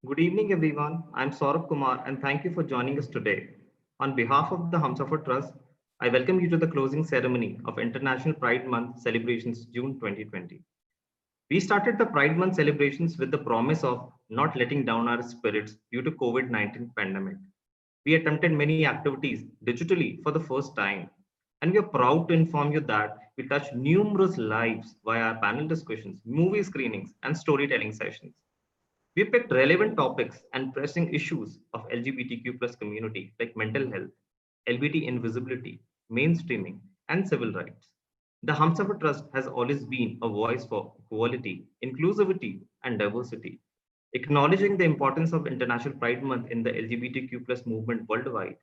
Good evening, everyone. I'm Saurabh Kumar, and thank you for joining us today. On behalf of the Humsafar Trust, I welcome you to the closing ceremony of International Pride Month celebrations June 2020. We started the Pride Month celebrations with the promise of not letting down our spirits due to COVID-19 pandemic. We attempted many activities digitally for the first time, and we are proud to inform you that we touched numerous lives via our panel discussions, movie screenings, and storytelling sessions. We picked relevant topics and pressing issues of LGBTQ plus community like mental health, LGBT invisibility, mainstreaming, and civil rights. The Humsafar Trust has always been a voice for equality, inclusivity, and diversity. Acknowledging the importance of International Pride Month in the LGBTQ plus movement worldwide,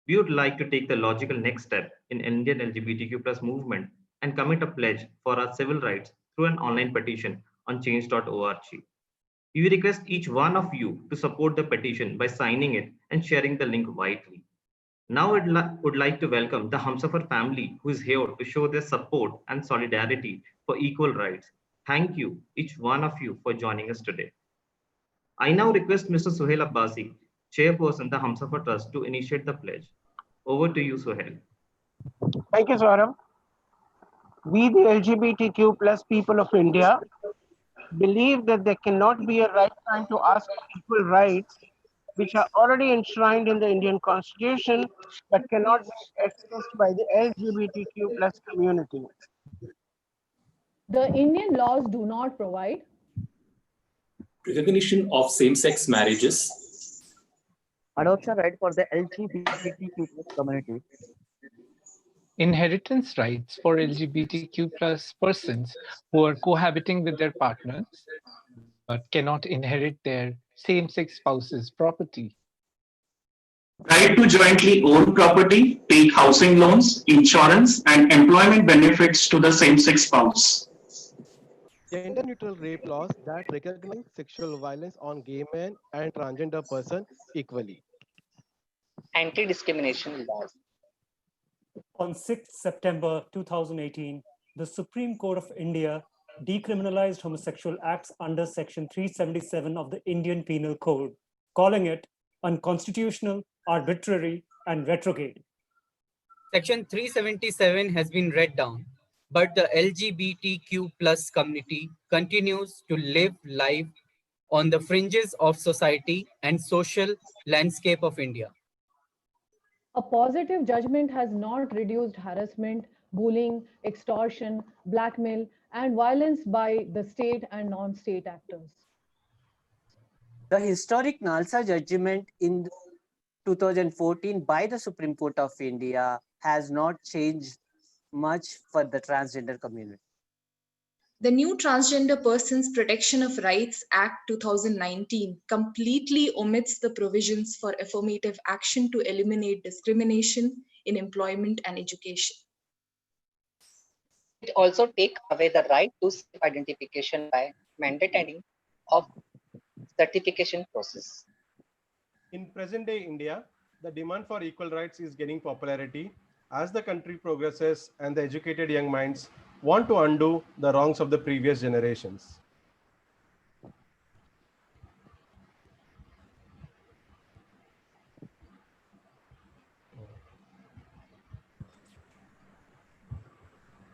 we would like to take the logical next step in Indian LGBTQ plus movement and commit a pledge for our civil rights through an online petition on change.org. We request each one of you to support the petition by signing it and sharing the link widely. Now I would like to welcome the Humsafar family who is here to show their support and solidarity for equal rights. Thank you, each one of you, for joining us today. I now request Mr. Suhail Abbasi, Chairperson, the Humsafar Trust, to initiate the pledge. Over to you, Suhail. Thank you, Saurabh. We, the LGBTQ plus people of India, believe that there cannot be a right time to ask for equal rights, which are already enshrined in the Indian Constitution, but cannot be accessed by the LGBTQ plus community. The Indian laws do not provide recognition of same-sex marriages, adoption right for the LGBTQ community, inheritance rights for LGBTQ plus persons who are cohabiting with their partners but cannot inherit their same-sex spouse's property. Right to jointly own property, take housing loans, insurance, and employment benefits to the same-sex spouse. Gender-neutral rape laws that recognize sexual violence on gay men and transgender persons equally. Anti-discrimination laws. On 6th September 2018, the Supreme Court of India decriminalized homosexual acts under Section 377 of the Indian Penal Code, calling it unconstitutional, arbitrary, and retrograde. Section 377 has been read down, but the LGBTQ plus community continues to live life on the fringes of society and social landscape of India. a positive judgment has not reduced harassment, bullying, extortion, blackmail, and violence by the state and non-state actors. The historic Nalsa judgment in 2014 by the Supreme Court of India has not changed much for the transgender community. The new Transgender Persons Protection of Rights Act 2019 completely omits the provisions for affirmative action to eliminate discrimination in employment and education. It also takes away the right to self-identification by mandating of certification process. In present-day India, the demand for equal rights is gaining popularity as the country progresses and the educated young minds want to undo the wrongs of the previous generations.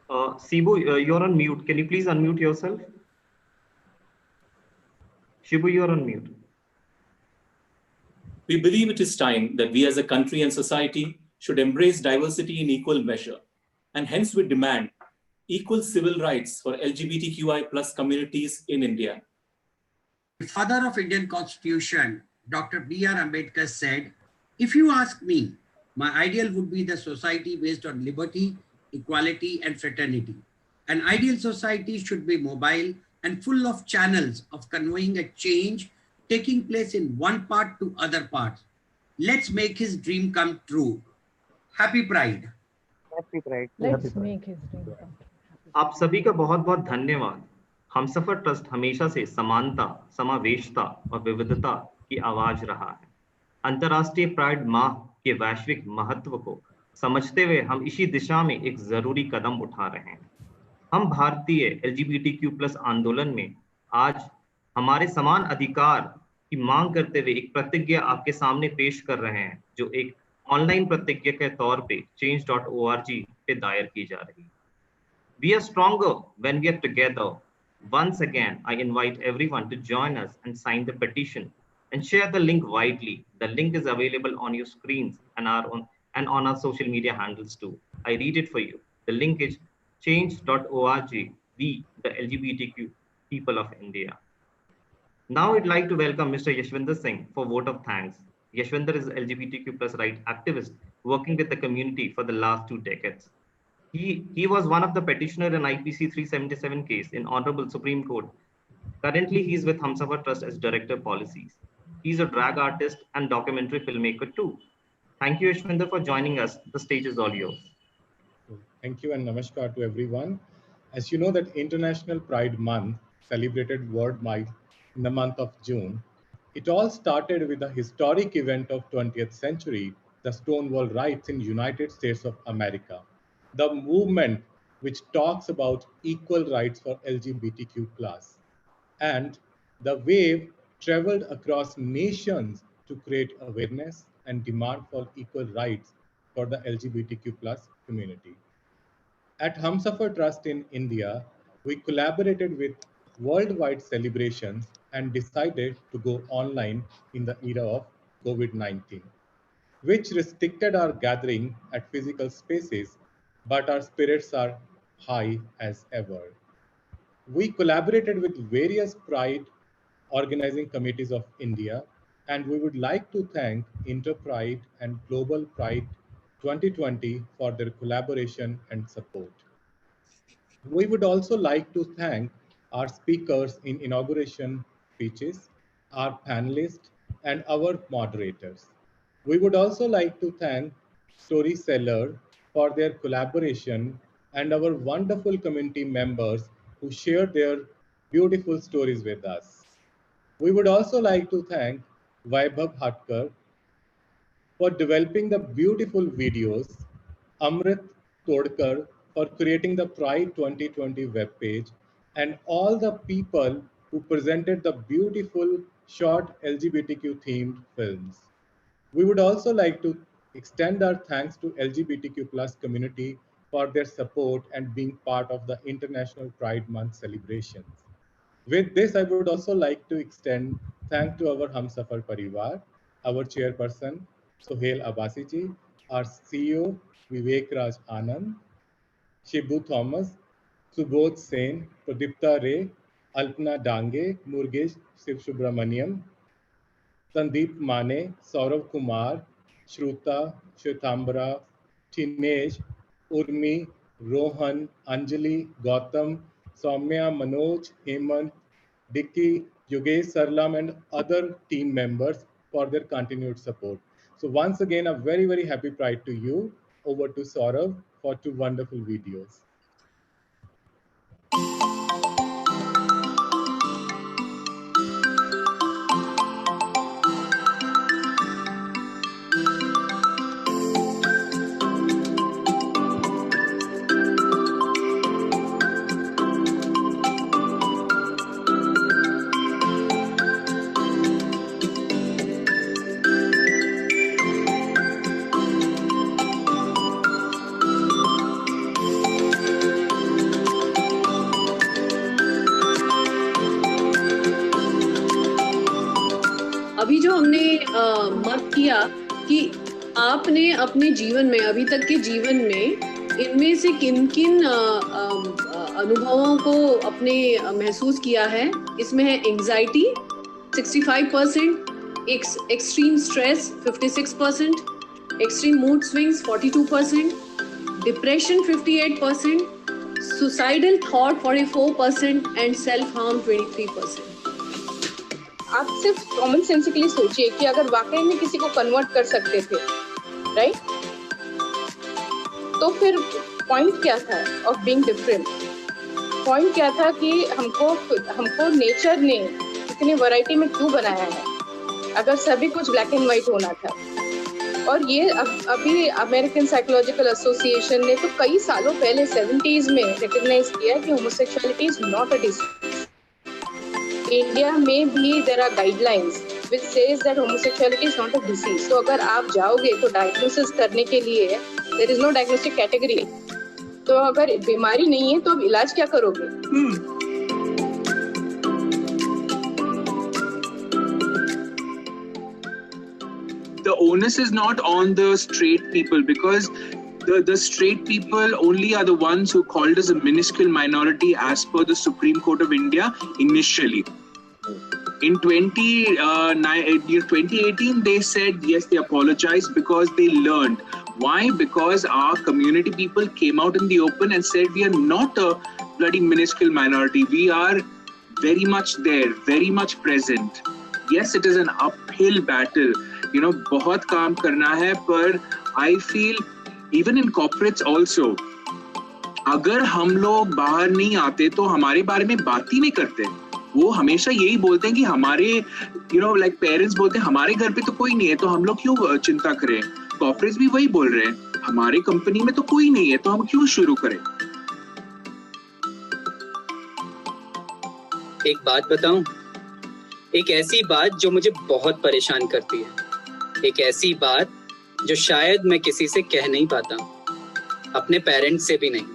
Shibu, you're on mute. Can you please unmute yourself? Shibu, you're on mute. we believe it is time that we as a country and society should embrace diversity in equal measure, and hence we demand equal civil rights for LGBTQI plus communities in India. The father of Indian Constitution, Dr. B.R. Ambedkar said, "If you ask me, my ideal would be the society based on liberty, equality, and fraternity. An ideal society should be mobile and full of channels of conveying a change taking place in one part to other parts. Let's make his dream come true. Happy Pride." Happy Pride. Let's make his dream come true. आप सभी का बहुत बहुत धन्यवाद। Humsafar trust हमेशा से समानता, समावेशता और विविधता की आवाज रहा है। अंतर्राष्ट्रीय प्राइड माह के वैश्विक महत्व को समझते हुए हम इसी दिशा में एक जरूरी कदम उठा रहे हैं। हम भारतीय LGBTQ+ आंदोलन में आज हमारे समान अधिकार की मांग करते हुए एक प्रतिज्ञा आपके सामने पेश कर रहे हैं, जो एक ऑनलाइन प्रतिज्ञा के तौर पे change.org पे दायर की जा रही है। We are stronger when we are together. Once again, I invite everyone to join us and sign the petition and share the link widely. The link is available on your screens and on our social media handles too. I read it for you. The link is change.org, we, the LGBTQ people of India. Now I'd like to welcome Mr. Yashwinder Singh for vote of thanks. Yashwinder is LGBTQ plus right activist working with the community for the last 2 decades. He was one of the petitioner in IPC 377 case in Honorable Supreme Court. Currently, he is with Humsafar Trust as Director Policies. He's a drag artist and documentary filmmaker too. Thank you, Yashwinder, for joining us. The stage is all yours. Thank you and namaskar to everyone. As you know that International Pride Month celebrated worldwide in the month of June. It all started with the historic event of 20th century, the Stonewall riots in United States of America. The movement which talks about equal rights for LGBTQ+. And the wave traveled across nations to create awareness and demand for equal rights for the LGBTQ+ community. At Humsafar Trust in India, we collaborated with worldwide celebrations and decided to go online in the era of COVID-19, which restricted our gathering at physical spaces, but our spirits are high as ever. We collaborated with various Pride organizing committees of India, and we would like to thank Interpride and Global Pride 2020 for their collaboration and support. We would also like to thank our speakers in inauguration speeches, our panelists, and our moderators. We would also like to thank Storyseller for their collaboration and our wonderful community members who shared their beautiful stories with us. We would also like to thank Vaibhav Hatkar for developing the beautiful videos, Amrit Todkar for creating the Pride 2020 webpage, and all the people who presented the beautiful short LGBTQ themed films. We would also like to extend our thanks to LGBTQ+ community for their support and being part of the International Pride Month celebrations. With this, I would also like to extend thanks to our Humsafar Parivar, our chairperson, Sohail Abbasiji, our CEO, Vivek Raj Anand, Shibu Thomas, Subodh Sen, Pradipta Ray, Alpna Dange, Murgesh Shiv Subramaniam, Sandeep Mane, Saurav Kumar, Shruta, Shwetambara, Tinesh, Urmi, Rohan, Anjali, Gautam, Soumya, Manoj, Hemant, Dicky, Yogesh Sarlam, and other team members for their continued support. So once again, a very, very happy Pride to you. Over to Saurav for 2 wonderful videos. अभी जो हमने मत किया कि आपने अपने जीवन में अभी तक के जीवन में इनमें से किन अनुभवों को अपने महसूस किया है, इसमें है anxiety 65%, extreme stress 56%, extreme mood swings 42%, depression 58%, suicidal thought 44% and self harm 23%. आप सिर्फ कॉमन सेंसिकली सोचिए कि अगर वाकई में किसी को कन्वर्ट कर सकते थे, राइट, तो फिर पॉइंट क्या था ऑफ बीइंग डिफरेंट? पॉइंट क्या था कि हमको नेचर ने इतनी वैरायटी में क्यों बनाया है अगर सभी कुछ ब्लैक एंड व्हाइट होना था? और ये अभी अमेरिकन साइकोलॉजिकल एसोसिएशन ने तो कई सालों पहले 70s में रिकॉग्नाइज किया कि homosexuality is not a disease. India में भी there are guidelines which says that homosexuality is not a disease. So अगर आप जाओगे तो diagnosis करने के लिए there is no diagnostic category. तो अगर बीमारी नहीं है तो अब इलाज क्या करोगे? The onus is not on the straight people, because the straight people only are the ones who called us a minuscule minority as per the Supreme Court of India initially. In 2018, they said, yes, they apologized because they learned. Why? Because our community people came out in the open and said, we are not a bloody minuscule minority. We are very much there, very much present. Yes, it is an uphill battle. बहुत काम करना है, पर I feel even in corporates also, अगर हम लोग बाहर नहीं आते तो हमारे बारे में बात ही नहीं करते. वो हमेशा यही बोलते हैं कि हमारे like पेरेंट्स बोलते हैं हमारे घर पे तो कोई नहीं है तो हम लोग क्यों चिंता करें. कॉर्पोरेट्स भी वही बोल रहे हैं, हमारे कंपनी में तो कोई नहीं है तो हम क्यों शुरू करें. एक बात बताऊं, एक ऐसी बात जो मुझे बहुत परेशान करती है, एक ऐसी बात जो शायद मैं किसी से कह नहीं पाता, अपने पेरेंट्स से भी नहीं.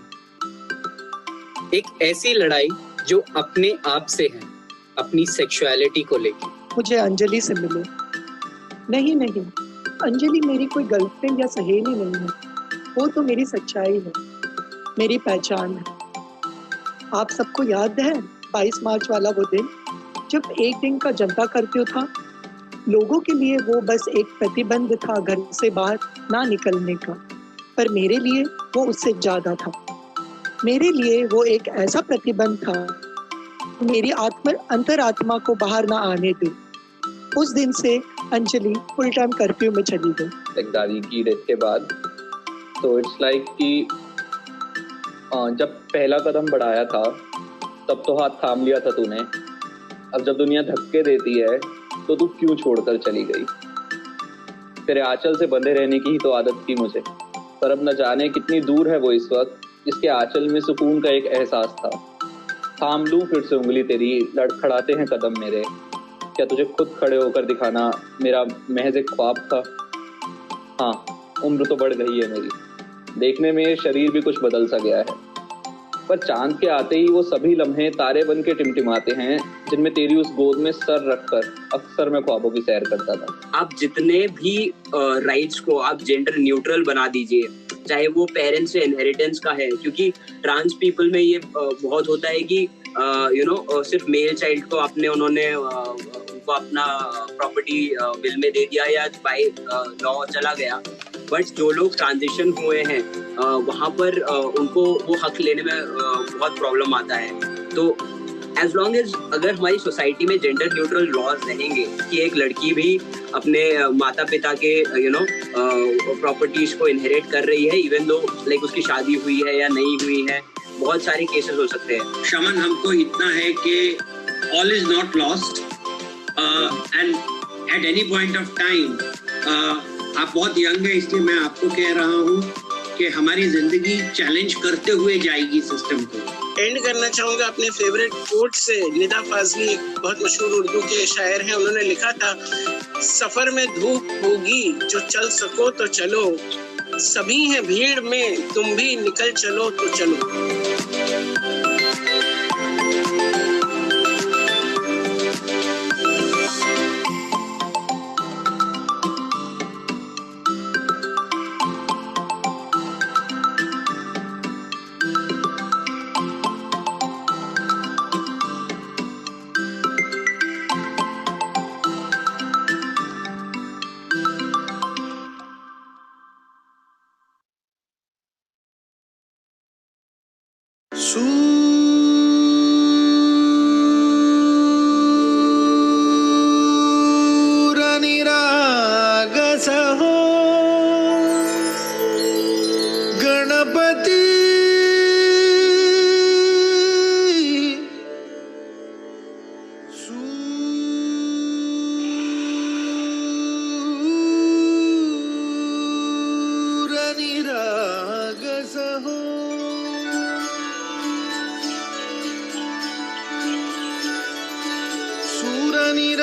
एक ऐसी लड़ाई जो अपने आप से है, अपनी सेक्सुअलिटी को लेके. मुझे अंजलि से मिले. नहीं, अंजलि मेरी कोई गर्लफ्रेंड या सहेली नहीं है. वो तो मेरी सच्चाई है, मेरी पहचान है. आप सबको याद है 22 मार्च वाला वो दिन जब एक दिन का जनता कर्फ्यू था. लोगों के लिए वो बस एक प्रतिबंध था घर से बाहर ना निकलने का, पर मेरे लिए वो उससे ज्यादा था. मेरे लिए वो एक ऐसा प्रतिबंध था मेरी अंतरात्मा को बाहर ना आने दे. उस दिन से अंजलि फुल टाइम कर्फ्यू में चली गई. दादी की डेथ के बाद तो इट्स लाइक कि जब पहला कदम बढ़ाया था तब तो हाथ थाम लिया था तूने. अब जब दुनिया धक्के देती है तो तू क्यों छोड़कर चली गई. तेरे आंचल से बंधे रहने की ही तो आदत थी मुझे, पर अब न जाने कितनी दूर है वो इस वक्त जिसके आंचल में सुकून का एक एहसास था. थाम लूं फिर से उंगली तेरी, लड़खड़ाते हैं कदम मेरे. क्या तुझे खुद खड़े होकर दिखाना मेरा महज एक ख्वाब था. हाँ, उम्र तो बढ़ गई है मेरी, देखने में शरीर भी कुछ बदल सा गया है, पर चांद के आते ही वो सभी लम्हे तारे बन के टिमटिमाते हैं जिनमें तेरी उस गोद में सर रखकर अक्सर मैं ख्वाबों की सैर करता था. आप जितने भी राइट्स को आप जेंडर न्यूट्रल बना दीजिए, चाहे वो पेरेंट्स से इनहेरिटेंस का है, क्योंकि ट्रांस पीपल में ये बहुत होता है कि सिर्फ मेल चाइल्ड को उन्होंने उनको अपना प्रॉपर्टी विल में दे दिया या बाय लॉ चला गया, बट जो लोग ट्रांजिशन हुए हैं वहाँ पर उनको वो हक लेने में बहुत प्रॉब्लम आता है. तो एज लॉन्ग एज अगर हमारी सोसाइटी में जेंडर न्यूट्रल लॉज रहेंगे कि एक लड़की भी अपने माता पिता के प्रॉपर्टीज को इनहेरिट कर रही है इवन दो लाइक उसकी शादी हुई है या नहीं हुई है, बहुत सारे केसेस हो सकते हैं. शमन, हमको इतना है कि all is not lost and at any point of time, आप बहुत यंग है इसलिए मैं आपको कह रहा हूँ कि हमारी जिंदगी चैलेंज करते हुए जाएगी सिस्टम को. एंड करना चाहूंगा अपने फेवरेट कोट से. निदा फाजली एक बहुत मशहूर उर्दू के शायर हैं, उन्होंने लिखा था, सफर में धूप होगी जो चल सको तो चलो, सभी हैं भीड़ में तुम भी निकल चलो तो चलो.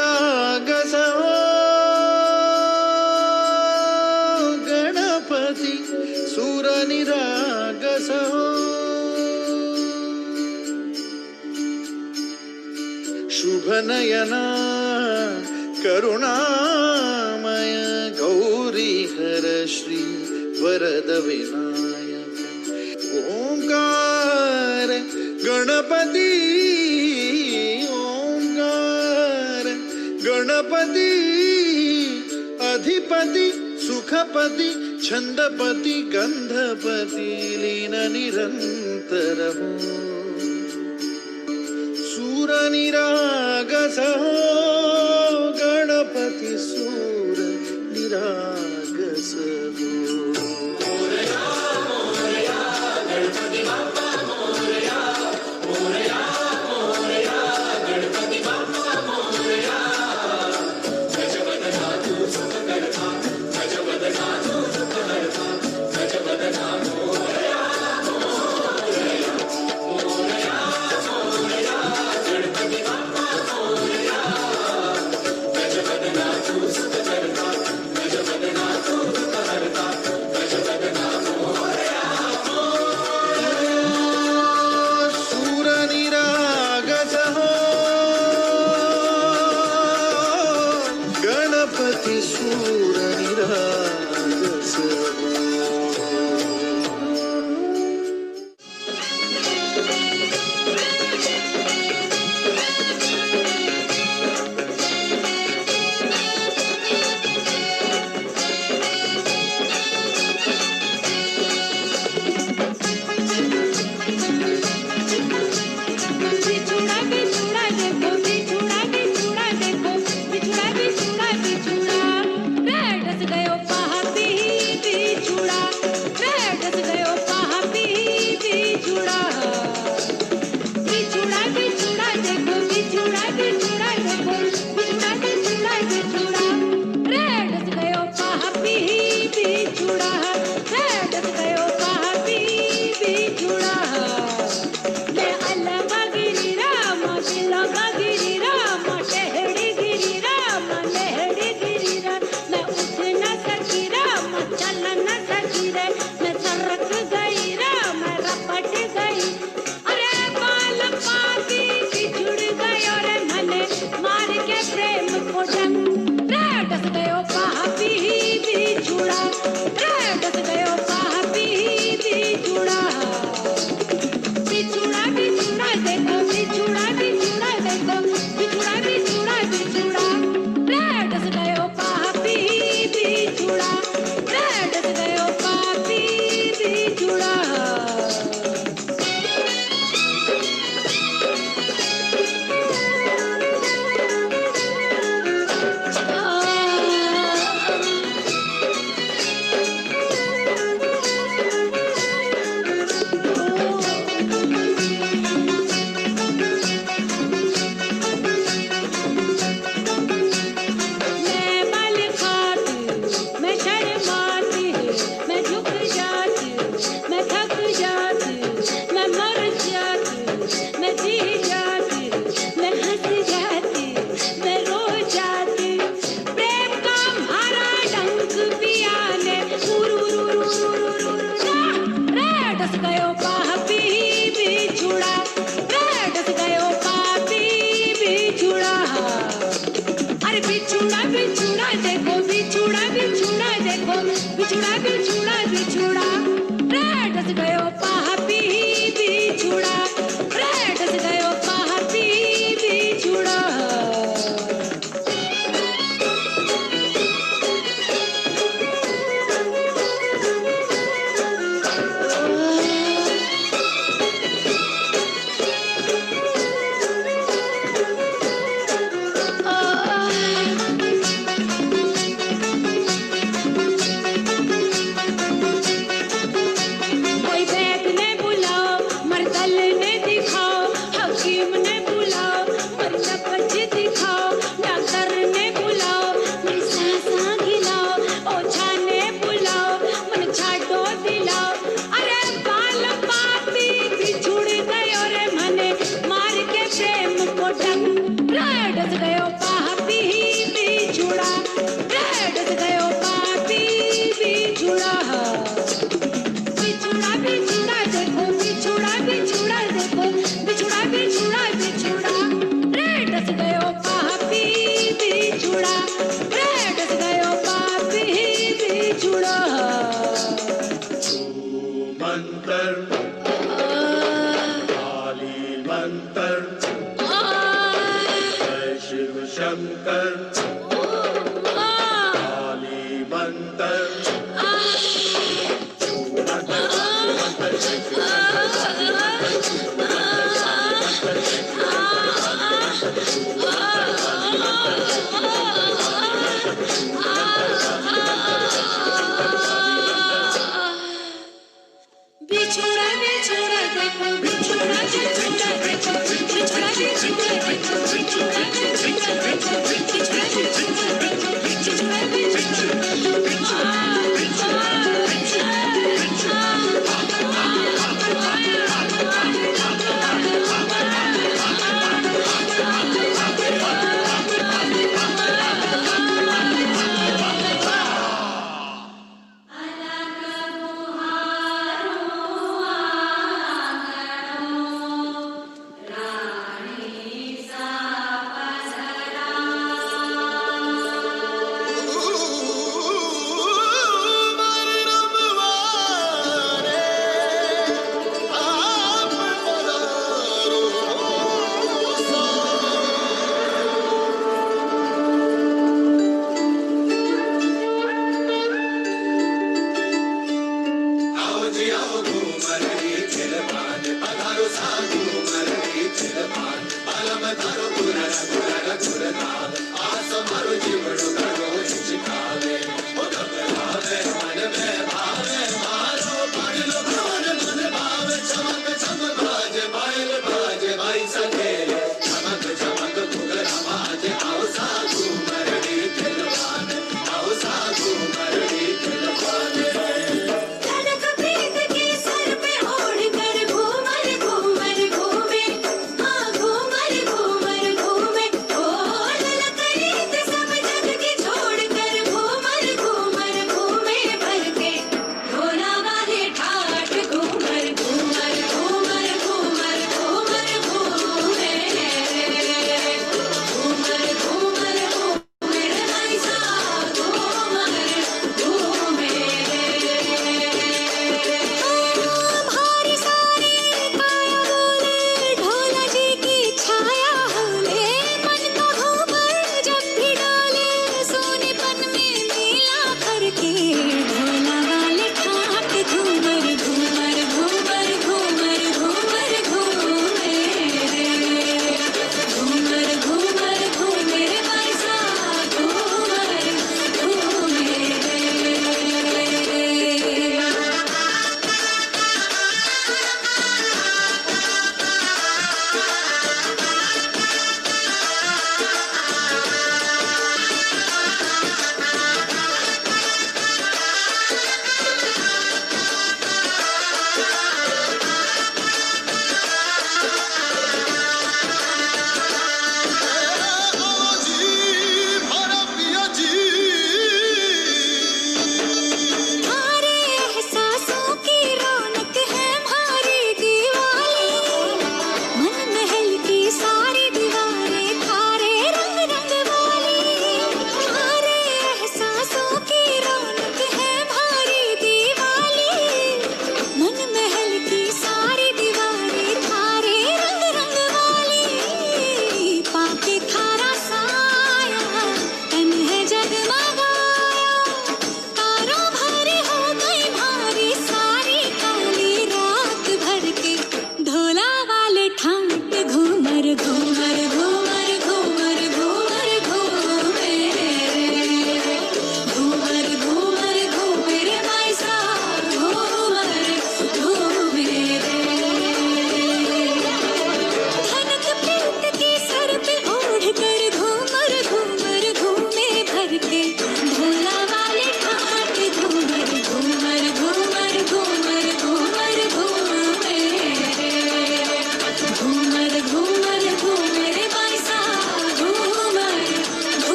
सूरनिरागसहो गणपति सूर निरागसः शुभनयना करुणामय गौरी हर श्री वरद विनायक ओंकार गणपति ओंकार गणपति अधिपति सुखपति छंदपति गंधपति लीन निरंतर सूर निरागसः गणपति सूर निरागसः गणपति बाप्पा मोरया मोरया मोरया गणपति बाप्पा मोरया गजवदना तू सुख करता गजवदना तू सुख करता गजवदना मोरया मोरया मोरया मोरया गणपति बाप्पा मोरया गजवदना तू सुख करता गजवदना तू सुख करता गजवदना मोरया सूर निरागसः गणपति सूर निरागसः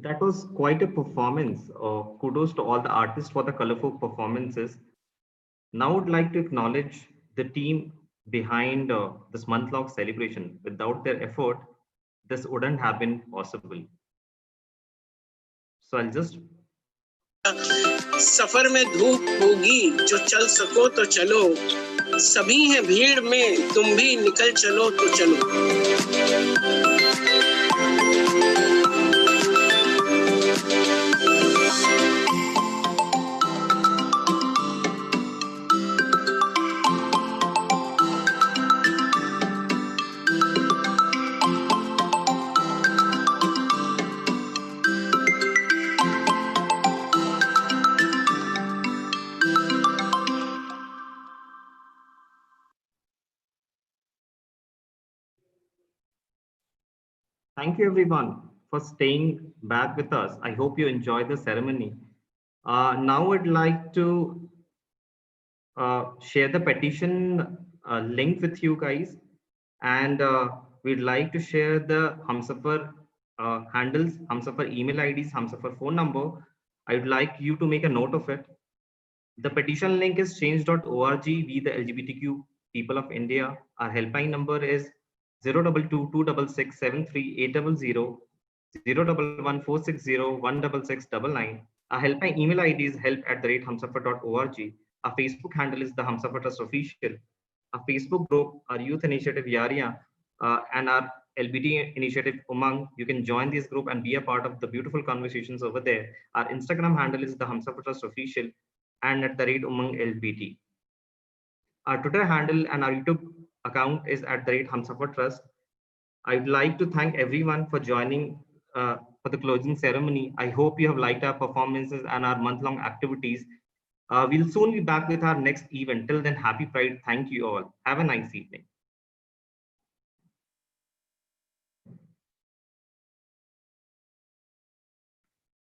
That was quite a performance. Kudos to all the artists for the colorful performances. Now I'd like to acknowledge the team behind this month-long celebration. Without their effort, this wouldn't have been possible. So I'll just सफर में धूप होगी जो चल सको तो चलो, सभी हैं भीड़ में तुम भी निकल चलो तो चलो। thank you everyone for staying back with us. I hope you enjoyed the ceremony. Now I'd like to share the petition link with you guys, and we'd like to share the Humsafar handles, Humsafar email IDs, Humsafar phone number. I'd like you to make a note of it. The petition link is change.org. We the LGBTQ people of India. Our helpline number is 022-266-73-800, 011-460-16699. Our helpline email ID is help@humsafar.org. Our Facebook handle is the Humsafar Trust Official. Our Facebook group, our Youth Initiative Yaria, and our LBT Initiative Umang. You can join this group and be a part of the beautiful conversations over there. Our Instagram handle is the Humsafar Trust Official and @Umang LBT. Our Twitter handle and our YouTube account is @Humsafar Trust. I'd like to thank everyone for joining for the closing ceremony. I hope you have liked our performances and our month-long activities. We'll soon be back with our next event. Till then, happy Pride. Thank you all. Have a nice evening.